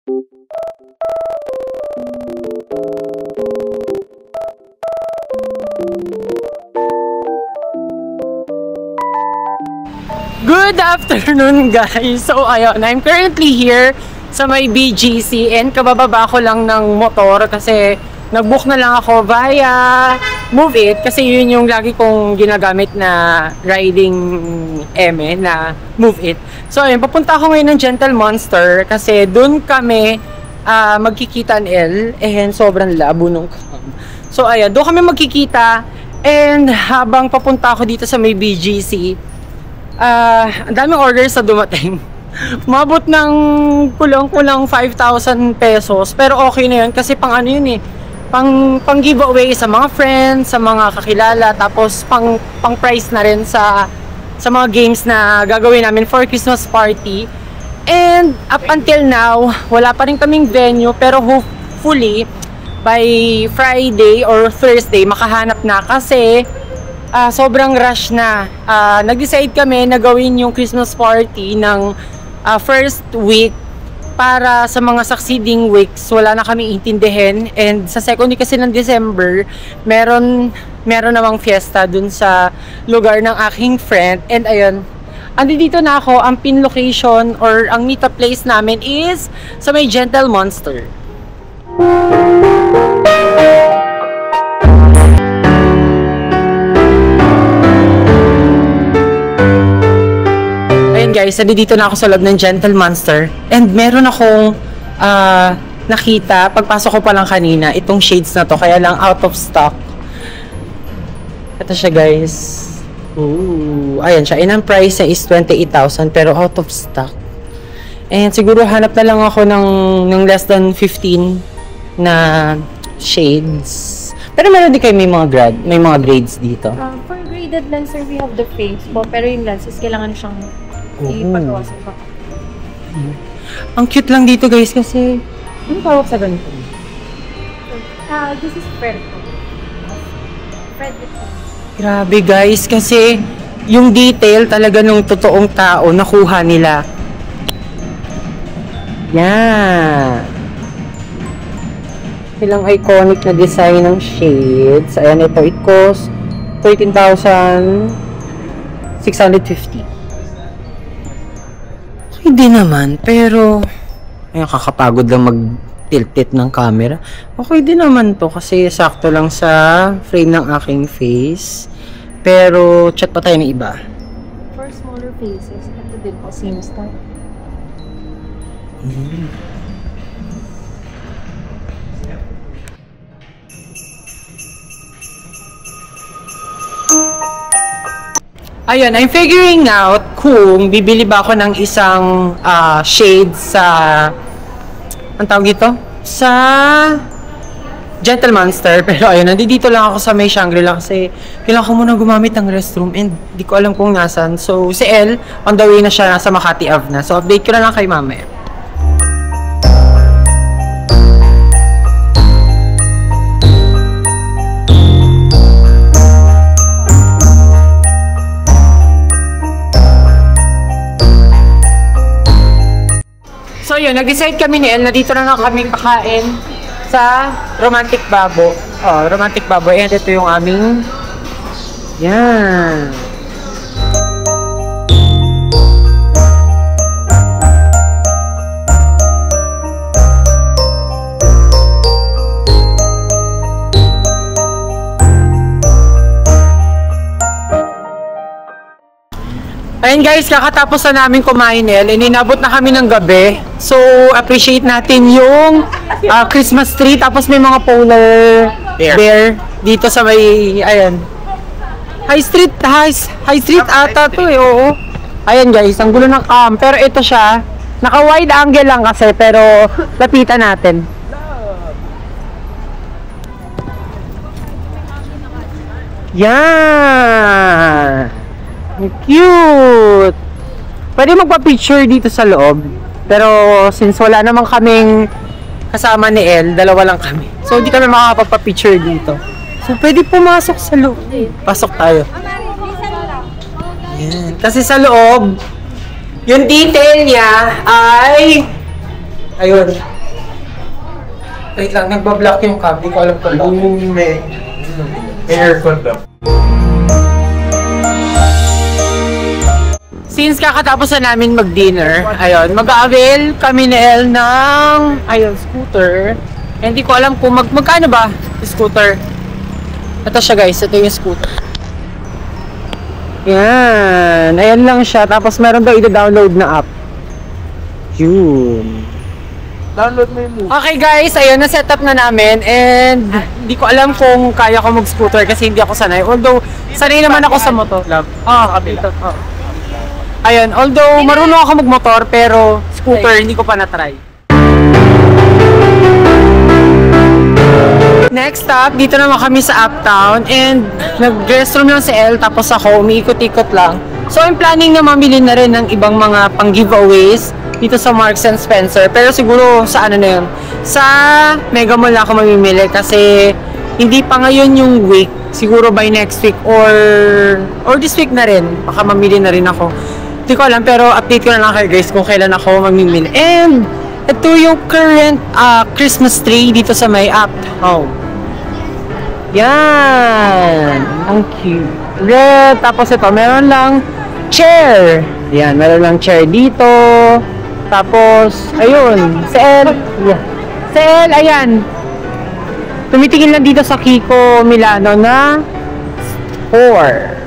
Good afternoon guys! So ayun, I'm currently here sa may BGC and kabababa ko lang ng motor kasi nag-book na lang ako via Move It kasi yun yung lagi kong ginagamit na riding eme na Move It. So ayun, papunta ako ngayon ng Gentle Monster kasi dun kami magkikita L and sobrang labo nung cam. So ayun, doon kami magkikita and habang papunta ako dito sa may BGC, ang daming orders na dumating. Umabot ng kulang-kulang 5,000 pesos. Pero okay na yun kasi pang ano yun eh. Pang giveaway sa mga friends, sa mga kakilala. Tapos pang prize na rin sa mga games na gagawin namin for Christmas party. And up until now, wala pa rin kaming venue. Pero hopefully, by Friday or Thursday, makahanap na kasi sobrang rush na. Nag-decide kami na gawin yung Christmas party ng first week para sa mga succeeding weeks wala na kami intindihin. And sa second week kasi ng December, meron namang fiesta dun sa lugar ng aking friend. And ayun, andito na ako. Ang pin location or ang meetup place namin is sa may Gentle Monster. Guys, dito na ako sa loob ng Gentle Monster and meron akong nakita pagpasok ko pa lang kanina itong shades na to, kaya lang out of stock. Ito siya guys. Ooh, ayan siya. And ang price niya is 28,000 pero out of stock. And siguro hanap na lang ako ng less than 15 na shades. Pero meron din kayo may mga grades dito. For graded lenses, we have the frames po, pero yung lenses kailangan siyang ipagawa sa baka. Ang cute lang dito guys kasi ano tawag sa ganito? This is Fred. Fred. Grabe guys kasi yung detail talaga nung totoong tao nakuha nila. Yan. Ilang iconic na design ng shades. Ayan, ito. It costs 13,650. Hindi naman, pero ayun, kakapagod lang mag-tilt-it ng camera. Okay din naman to kasi sakto lang sa frame ng aking face. Pero check pa tayo ng iba. For smaller faces, ito din po, same style. Ayun, I'm figuring out kung bibili ba ako ng isang shade sa ang tawag ito? Sa Gentle Monster. Pero ayun, nandito lang ako sa may Shangri-La kasi kailangan ko muna gumamit ng restroom and di ko alam kung nasan. So, si Elle, on the way na siya sa Makati Ave na. So, update ko na lang kay mamaya. So yun, nag-decide kami ni Elle na dito na lang kami kakain sa Romantic Babo. Oh, Romantic Babo. And ito yung aming yan. Ayun guys, kakatapos na namin kumain and inabot na kami ng gabi. So, appreciate natin yung Christmas tree. Tapos may mga polar bear dito sa may, ayan. High street ata to eh, oo. Ayan guys, ang gulo ng cam. Pero ito siya, naka-wide angle lang kasi, pero lapitan natin. Yan! Cute! Pwede magpa-picture dito sa loob. Pero since wala namang kaming kasama ni Elle, dalawa lang kami. So hindi kami makakapagpa-picture dito. So pwede pumasok sa loob. Pasok tayo. Yan. Kasi sa loob, yung detail niya ay Ayun. Wait lang, nagbablock yung cam. Di ko alam kung bakit. May aircon daw. Since kakatapos na namin mag-dinner, ayun, mag-avail kami ni El ng, ayun, scooter. Hindi ko alam kung magkano ba yung scooter. Ito siya guys, ito yung scooter. Yan, ayan lang siya. Tapos meron daw i-download na app. Yun. Download mo yung Okay guys, ayun, na-set up na namin. And hindi ko alam kung kaya ko mag-scooter kasi hindi ako sanay. Although, sanay naman ako sa motor. Dito. Ayun, although marunong ako magmotor pero scooter hindi ko pa na-try. Next stop, dito naman kami sa Uptown and nag-restroom lang si El tapos ako umiikot-ikot lang. So I'm planning na mamili na rin ng ibang mga pang-giveaways dito sa Marks and Spencer. Pero siguro sa ano na yun, sa Mega Mall ako mamimili kasi hindi pa ngayon yung week. Siguro by next week or this week na rin. Baka mamili na rin ako. Hindi ko alam pero update ko na lang kayo guys kung kailan ako mamimili. And ito yung current Christmas tree dito sa may Uptown. Yan! Ang cute. Red. Tapos ito, meron lang chair. Yan, meron lang chair dito. Tapos, ayun, si El. Yeah. Si El, ayan. Tumitingin lang dito sa Kiko Milano na 4.